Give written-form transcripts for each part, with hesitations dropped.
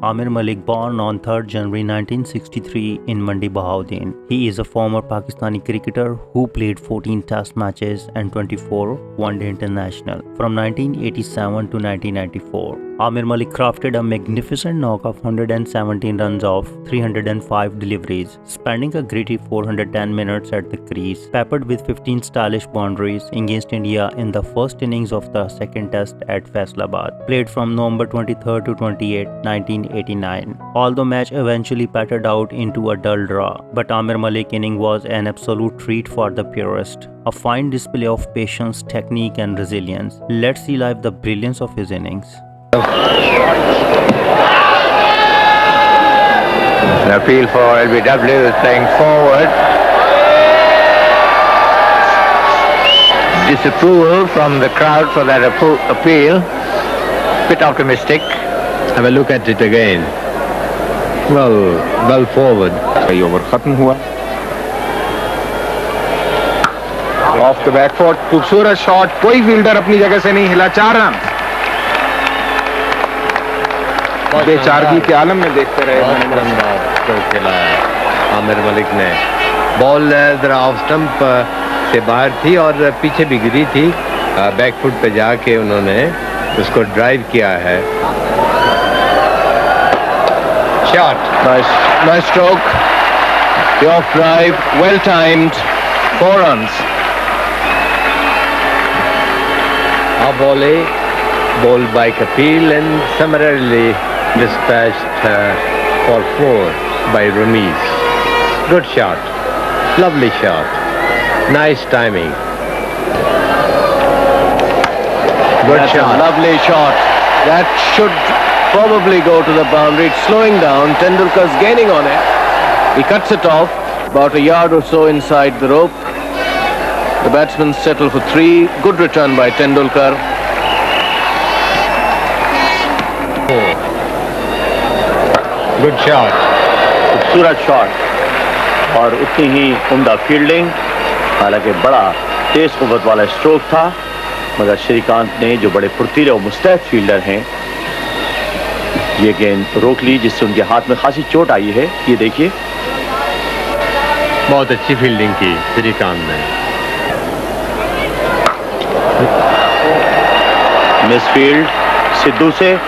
Aamir Malik, born on 3rd January 1963 in Mandi, Bahauddin. He is a former Pakistani cricketer who played 14 Test matches and 24 One-Day International from 1987 to 1994. Aamir Malik crafted a magnificent knock of 117 runs off 305 deliveries, spending a gritty 410 minutes at the crease, peppered with 15 stylish boundaries against India in the first innings of the second test at Faisalabad, played from November 23 to 28, 1989. Although match eventually petered out into a dull draw, but Aamir Malik inning was an absolute treat for the purist. A fine display of patience, technique and resilience. Let's see live the brilliance of his innings. The appeal for LBW is playing forward. Disapproval from the crowd for that appeal. Bit optimistic. Have a look at it again. Well forward. कई over खत्म हुआ. Of the back foot, खूबसूरत shot. कोई fielder अपनी जगह से नहीं हिला. 4 रन. बेचारगी के आलम में देखते रहे. तो खेला आमिर मलिक ने. बॉल जरा ऑफ स्टंप से बाहर थी और पीछे भी गिरी थी. बैक फुट पे जाके उन्होंने उसको ड्राइव किया है. Shot. Nice stroke. The off drive, well timed. 4 runs. A volley, bowled by Kapil and summarily dispatched for 4 by Relive. Good shot. Lovely shot. Nice timing. Good shot. Lovely shot. That should probably go to the boundary. It's slowing down. Tendulkar's gaining on it. He cuts it off about a yard or so inside the rope. The batsmen settle for 3. Good return by Tendulkar. Good shot. खूबसूरत shot और उतनी ही उम्दा fielding. हालांकि बड़ा तेज कुव्वत वाला stroke था, मगर श्रीकांत ने, जो बड़े फुर्तीले और मुस्तैद फील्डर हैं, ये गेंद रोक ली, जिससे उनके हाथ में खासी चोट आई है. ये देखिए, बहुत अच्छी फील्डिंग की श्रीकांत ने. मिसफील्ड सिद्धू से.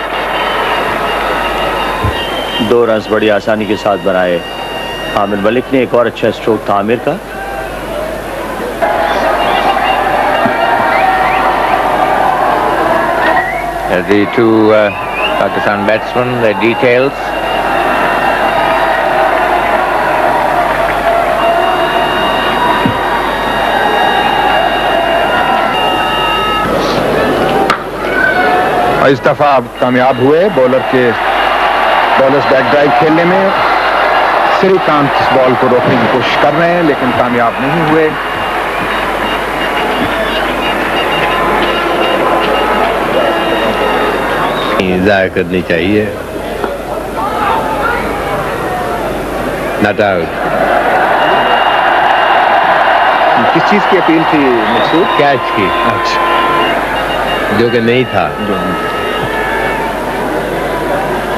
2 रन बड़ी आसानी के साथ बनाए आमिर मलिक ने. एक और अच्छा स्ट्रोक था आमिर का. The two Pakistan batsmen, the details. इस दफा आप कामयाब हुए बॉलर्स बैक ड्राइव खेलने में. श्रीकांत इस बॉल को रोकने की कोशिश कर रहे हैं, लेकिन कामयाब नहीं हुए. जाया करनी चाहिए. Not out. किस चीज की अपील थी मकसूद? कैच की. अच्छा. जो कि नहीं था.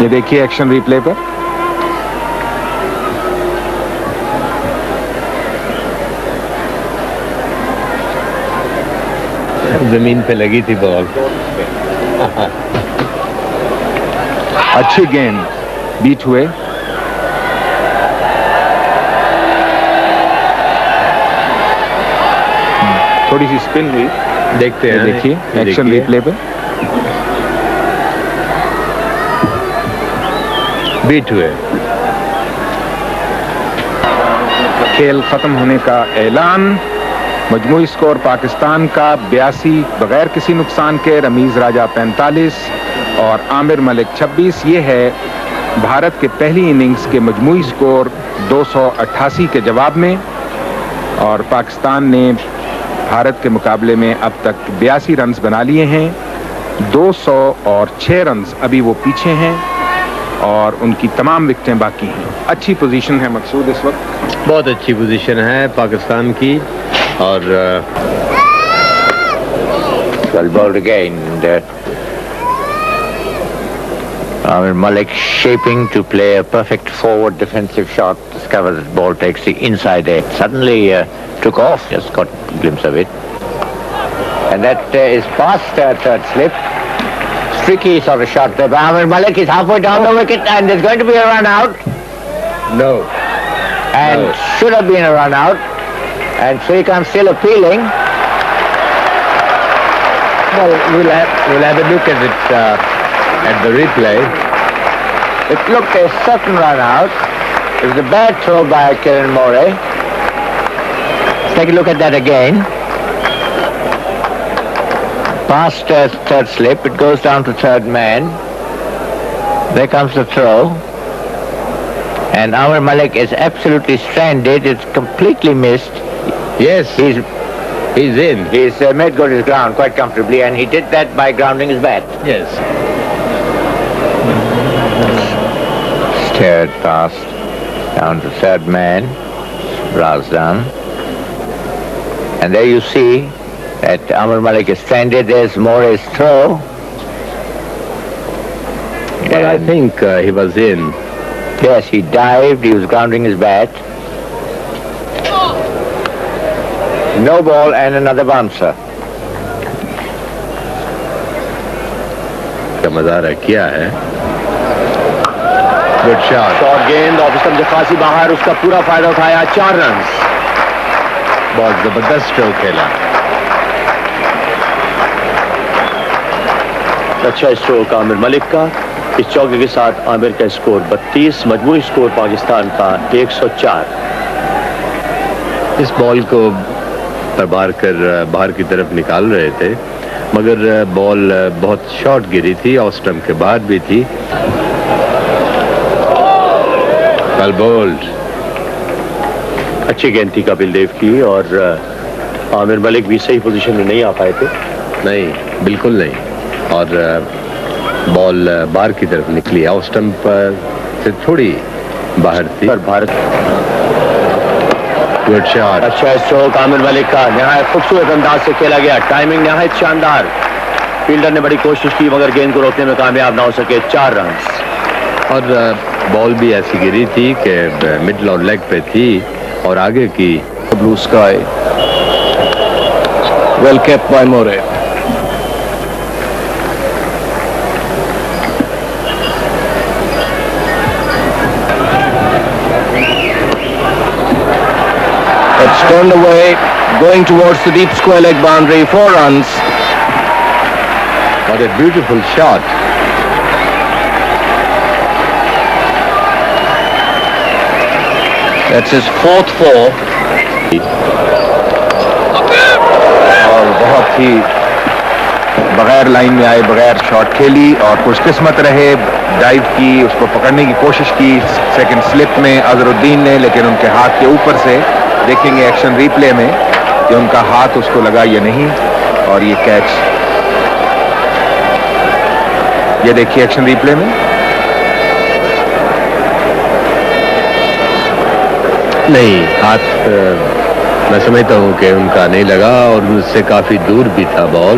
ये देखिए एक्शन रिप्ले पर. जमीन पे लगी थी बॉल. अच्छी गेंद. बीट हुए. थोड़ी सी स्पिन हुई. देखते हैं. देखिए एक्शन रिप्ले पे. बीट हुए. खेल खत्म होने का ऐलान. मजमूई स्कोर पाकिस्तान का 82 बगैर किसी नुकसान के. रमीज राजा 45 और आमिर मलिक 26. ये है भारत के पहली इनिंग्स के मजमूई स्कोर 288 के जवाब में. और पाकिस्तान ने भारत के मुकाबले में अब तक 82 रन्स बना लिए हैं. 206 रन्स अभी वो पीछे हैं और उनकी तमाम विकेटें बाकी हैं. अच्छी पोजीशन है मकसूद इस वक्त. बहुत अच्छी पोजीशन है पाकिस्तान की. और Well bowled again. Aamir Malik shaping to play a perfect forward defensive shot. Discovers the ball takes the inside edge. Suddenly took off. Just got a glimpse of it. And that is past third slip. Tricky sort of shot there. Aamir Malik is halfway down the wicket and there's going to be a run out. No. And should have been a run out. And Srikanth still appealing. Well, we'll have a look at the replay. It looked a certain run out. It was a bad throw by Kiran More. Let's take a look at that again. Past third slip, it goes down to third man. There comes the throw. And Aamir Malik is absolutely stranded. It's completely missed. Yes, he's in. He's made good his ground quite comfortably, and he did that by grounding his bat. Yes. Stared past, down to third man, roused down. And there you see that Aamir Malik is stranded. There's More's throw. Well, I think he was in. Yes, he dived, he was grounding his bat. No ball and another bouncer. का मजारा किया है. Good shot. Short गेंद और stump से खासी बाहर, उसका पूरा फायदा उठाया. 4 रन. बहुत जबरदस्त स्ट्रोक खेला. अच्छा स्ट्रोक आमिर मलिक का. इस चौके के साथ आमिर का स्कोर 32. मजमूई स्कोर पाकिस्तान का 104. इस बॉल को प्रबार कर बाहर की तरफ निकाल रहे थे, मगर बॉल बहुत शॉर्ट गिरी थी और स्टंप के बाहर भी थी. Well bowled. अच्छी गेंद थी कपिल देव की और आमिर मलिक भी सही पोजीशन में नहीं आ पाए थे. नहीं, बिल्कुल नहीं. और बॉल बाहर की तरफ निकली और स्टंप से थोड़ी बाहर थी. पर भारत गुड शॉट. अच्छा स्ट्रोक आमिर मलिक का. नहायत खूबसूरत अंदाज से खेला गया. टाइमिंग नहायत शानदार. फील्डर ने बड़ी कोशिश की मगर गेंद को रोकने में कामयाब ना हो सके. 4 रन. और बॉल भी ऐसी गिरी थी कि मिडल और लेग पे थी और आगे की. Blue sky. Well kept bye more. It's turned away, going towards the deep square leg boundary. 4 runs. What a beautiful shot. That's his 4th 4. और बहुत ही बगैर लाइन में आए, बगैर शॉट खेली और खुशकिस्मत रहे. डाइव की, उसको पकड़ने की कोशिश की सेकंड स्लिप में अजहरुद्दीन ने, लेकिन उनके हाथ के ऊपर से. देखेंगे एक्शन रिप्ले में कि उनका हाथ उसको लगा या नहीं. और ये कैच, ये देखिए एक्शन रिप्ले में. नहीं, हाथ मैं समझता हूँ कि उनका नहीं लगा और उससे काफी दूर भी था बॉल.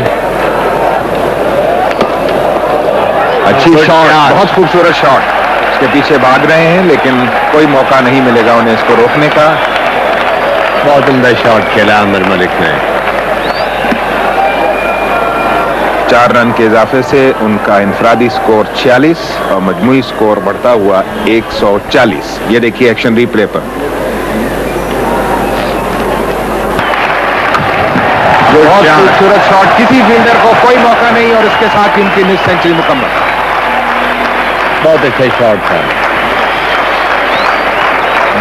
अच्छी शॉट, बहुत खूबसूरत शॉट. उसके पीछे भाग रहे हैं लेकिन कोई मौका नहीं मिलेगा उन्हें इसको रोकने का. बहुत उम्दा शॉट खेला आमिर मलिक ने. 4 रन के इजाफे से उनका इनफरादी स्कोर 46 और मजमूई स्कोर बढ़ता हुआ 140. ये देखिए एक्शन रिप्ले पर. बहुत खूबसूरत शॉट. किसी फील्डर को कोई मौका नहीं और इसके साथ इनकी मिस सेंचुरी मुकम्मल. बहुत अच्छा शॉट था.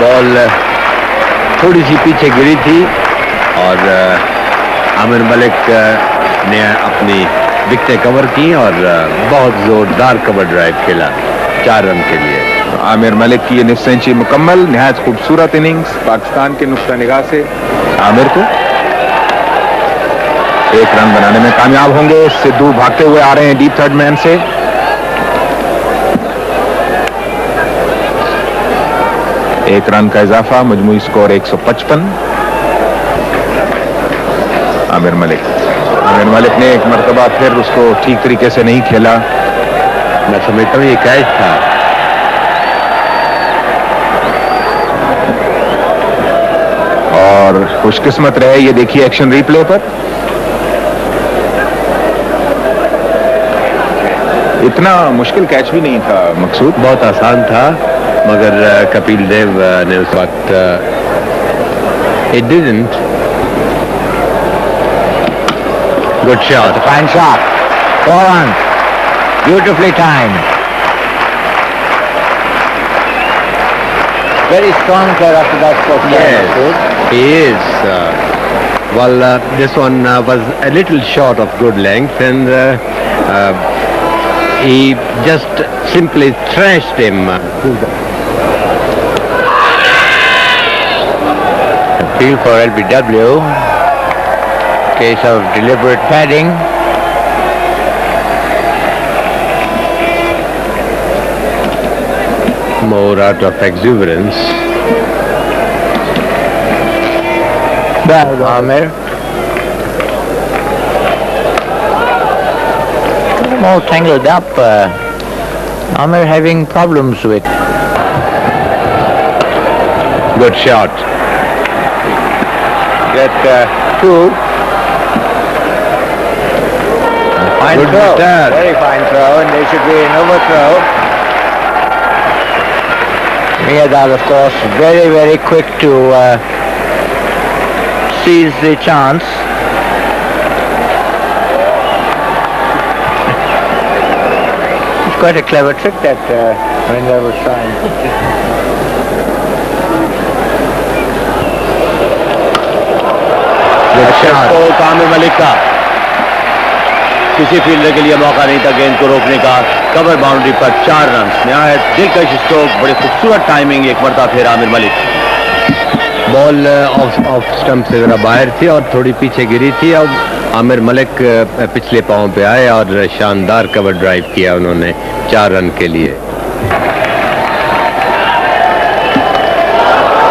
बॉल थोड़ी सी पीछे गिरी थी और आमिर मलिक ने अपनी विकेटें कवर की और बहुत जोरदार कवर ड्राइव खेला 4 रन के लिए. आमिर मलिक की ये निस सेंचुरी मुकम्मल. निहायत खूबसूरत इनिंग्स. पाकिस्तान के नुक्ता निगाह से आमिर को 1 रन बनाने में कामयाब होंगे. सिद्धू भागते हुए आ रहे हैं डीप थर्ड मैन से. एक रन का इजाफा. मजमूई स्कोर 155. आमिर मलिक ने एक मरतबा फिर उसको ठीक तरीके से नहीं खेला. मैं समझता हूँ ये कैच था। और खुशकिस्मत रहे, ये देखिए एक्शन रिप्ले पर, इतना मुश्किल कैच भी नहीं था मकसूद, बहुत आसान था, मगर कपिल देव ने उस वक्त it didn't. Good shot, Fine shot. 4 runs. Beautifully timed. Very strong player after that first yes, he is. Well, this one was a little short of good length, and he just simply thrashed him. Appeal for LBW. Case of deliberate padding. More out of exuberance. Aamir. More tangled up. Aamir having problems with. Good shot. Get 2. Fine Good throw. start. Very fine throw, and there should be an overthrow. Miyadal, of course, very, very quick to seize the chance. It's quite a clever trick that Relive was trying. Good shot. Aamir Malik का किसी fielder के लिए मौका नहीं था गेंद को रोकने का। कवर बाउंड्री पर 4 रन। निहायत दिलकश स्ट्रोक, बड़े खूबसूरत टाइमिंग, एक मरतबा फिर Aamir Malik. Ball off stump से जरा बाहर थी और थोड़ी पीछे गिरी थी। अब आमिर मलिक पिछले पांव पे आए और शानदार कवर ड्राइव किया उन्होंने 4 रन के लिए।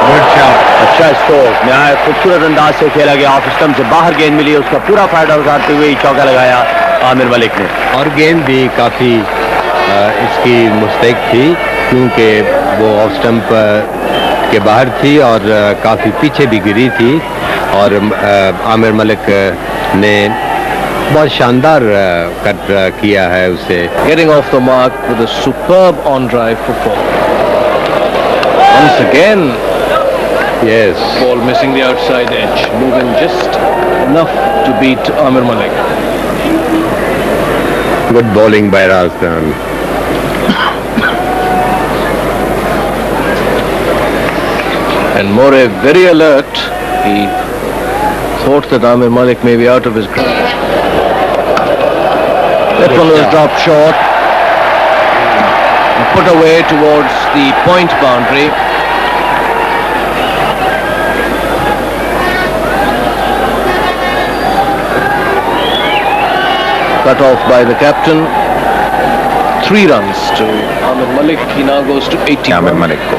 गुड शॉट, अच्छा स्ट्रोक, निहायत खूबसूरत अंदाज से खेला गया। ऑफ स्टंप से बाहर गेंद मिली, उसका पूरा फायदा उठाते हुए चौका लगाया आमिर मलिक ने। और गेंद भी काफ़ी इसकी मुस्तैक थी, क्योंकि वो ऑफ स्टंप के बाहर थी और काफ़ी पीछे भी गिरी थी। और आमिर मलिक ने बहुत शानदार कट किया है उसे। Getting off the mark with a superb on-drive for 4. Once again, Yes. ball missing the outside edge, moving just enough to beat Aamir Malik. Good bowling by Rajasthan. And More very alert. He thought that Aamir Malik may be out of his grip. That one was dropped short and put away towards the point boundary. Cut off by the captain. 3 runs to Aamir Malik. He now goes to 80. Aamir Malik को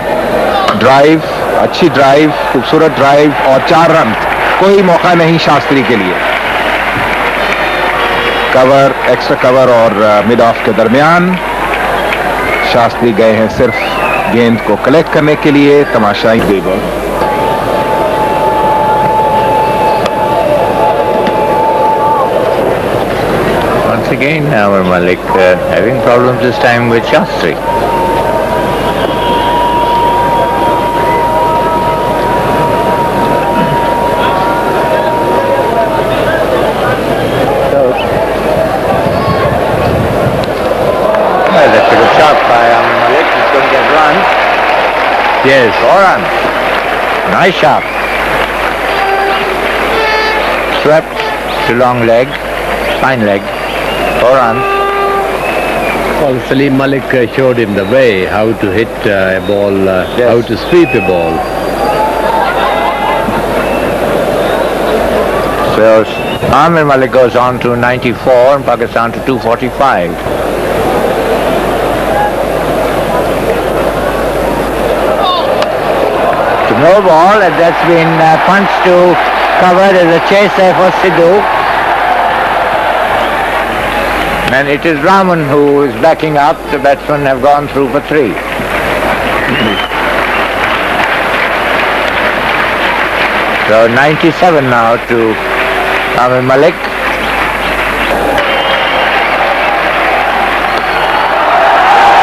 drive, अच्छी drive, खूबसूरत drive और 4 run. कोई मौका नहीं शास्त्री के लिए। Cover, extra cover और मिड ऑफ के दरमियान शास्त्री गए हैं सिर्फ गेंद को कलेक्ट करने के लिए। तमाशाई बेबॉल। Once again, Aamir Malik having problems this time with Shastri. Well, that's a good shot by Aamir Malik. He's going to get run. Yes. 4 runs. Nice shot. Swept to long leg. Fine leg. 4 runs. Well, Salim Malik showed him the way how to hit a ball, Yes. how to sweep a ball. So Aamir Malik goes on to 94 and Pakistan to 245. To no ball, and that's been punched to cover. There's a chase there for Sidhu. And it is Raman who is backing up. The batsmen have gone through for 3. So 97 now to Aamir Malik.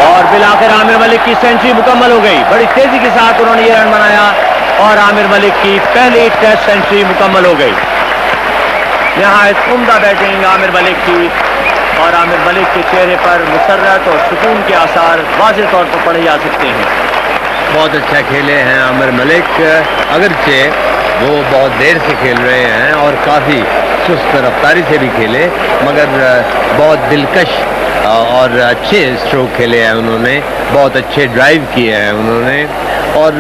और बिलाकर आमिर मलिक की century मुकम्मल हो गई। बड़ी तेजी के साथ उन्होंने ये रन बनाया और आमिर मलिक की पहली टेस्ट सेंचुरी मुकम्मल हो गई। यहाँ उम्दा बैटिंग आमिर मलिक की और आमिर मलिक के चेहरे पर मुसर्रत और सुकून के आसार वाज़ेह तौर पर पढ़े जा सकते हैं। बहुत अच्छा खेले हैं आमिर मलिक, अगरचे वो बहुत देर से खेल रहे हैं और काफ़ी सुस्त रफ्तारी से भी खेले, मगर बहुत दिलकश और अच्छे स्ट्रोक खेले हैं उन्होंने, बहुत अच्छे ड्राइव किए हैं उन्होंने। और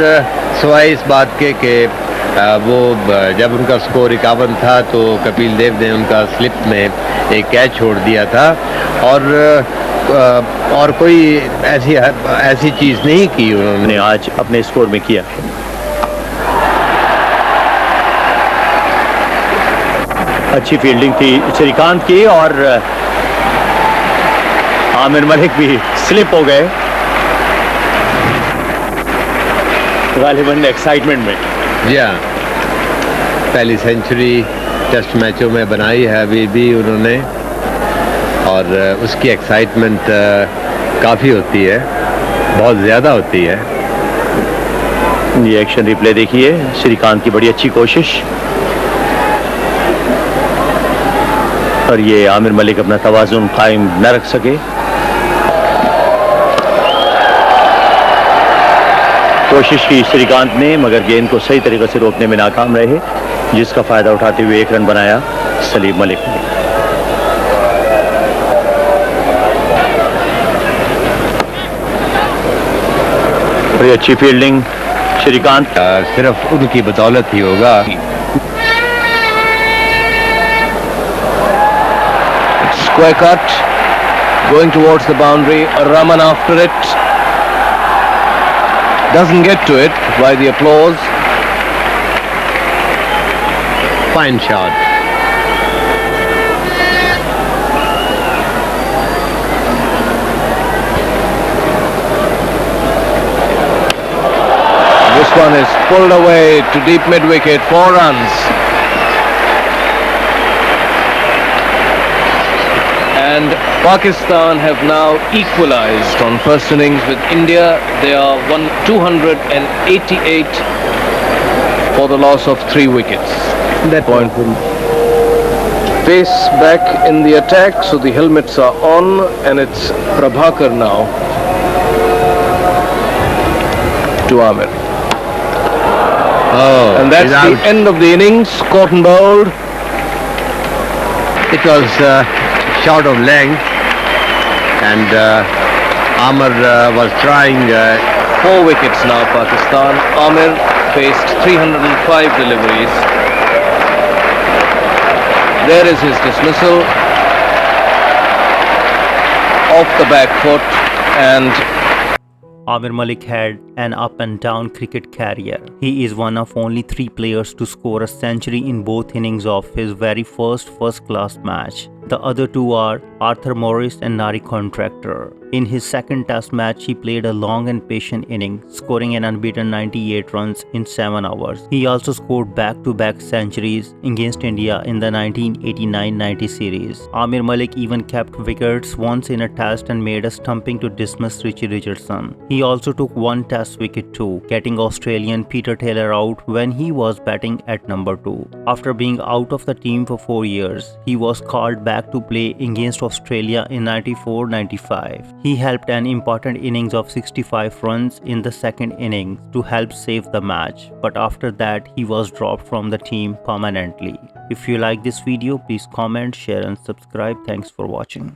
सिवाय इस बात के कि वो जब उनका स्कोर 51 था तो कपिल देव ने उनका स्लिप में एक कैच छोड़ दिया था और कोई ऐसी चीज़ नहीं की उन्होंने आज अपने स्कोर में किया। अच्छी फील्डिंग थी श्रीकांत की और आमिर मलिक भी स्लिप हो गए गालिबन एक्साइटमेंट में। जी हाँ, पहली सेंचुरी टेस्ट मैचों में बनाई है अभी भी उन्होंने और उसकी एक्साइटमेंट काफ़ी होती है, बहुत ज़्यादा होती है। ये एक्शन रिप्ले देखिए, श्रीकांत की बड़ी अच्छी कोशिश और ये आमिर मलिक अपना तवाज़ुन कायम न रख सके। कोशिश की श्रीकांत ने मगर गेंद को सही तरीके से रोकने में नाकाम रहे, जिसका फायदा उठाते हुए 1 रन बनाया सलीम मलिक ने। बड़ी अच्छी फील्डिंग श्रीकांत, सिर्फ उनकी बदौलत ही होगा। Square cut, going towards the boundary. Raman after it. Doesn't get to it by the applause. Fine shot. This one is pulled away to deep mid wicket. 4 runs. And Pakistan have now equalized on first innings with India. They are 288 for the loss of 3 wickets. That point will Face back in the attack, so the helmets are on, and it's Prabhakar now to Aamir. And that's the end of the innings. Caught and bowled. It was short of length and Aamir was trying 4 wickets now Pakistan. Aamir faced 305 deliveries. There is his dismissal off the back foot, and Aamir Malik had an up and down cricket career. He is one of only 3 players to score a century in both innings of his very first class match. The other 2 are Arthur Morris and Nari Contractor. In his second test match, he played a long and patient inning, scoring an unbeaten 98 runs in 7 hours. He also scored back-to-back centuries against India in the 1989-90 series. Aamir Malik even kept wickets once in a test and made a stumping to dismiss Richie Richardson. He also took 1 test wicket too, getting Australian Peter Taylor out when he was batting at number 2. After being out of the team for 4 years, he was called back to play against Australia in 94-95. He helped an important innings of 65 runs in the second innings to help save the match, but after that he was dropped from the team permanently. If you like this video, please comment, share and subscribe. Thanks for watching.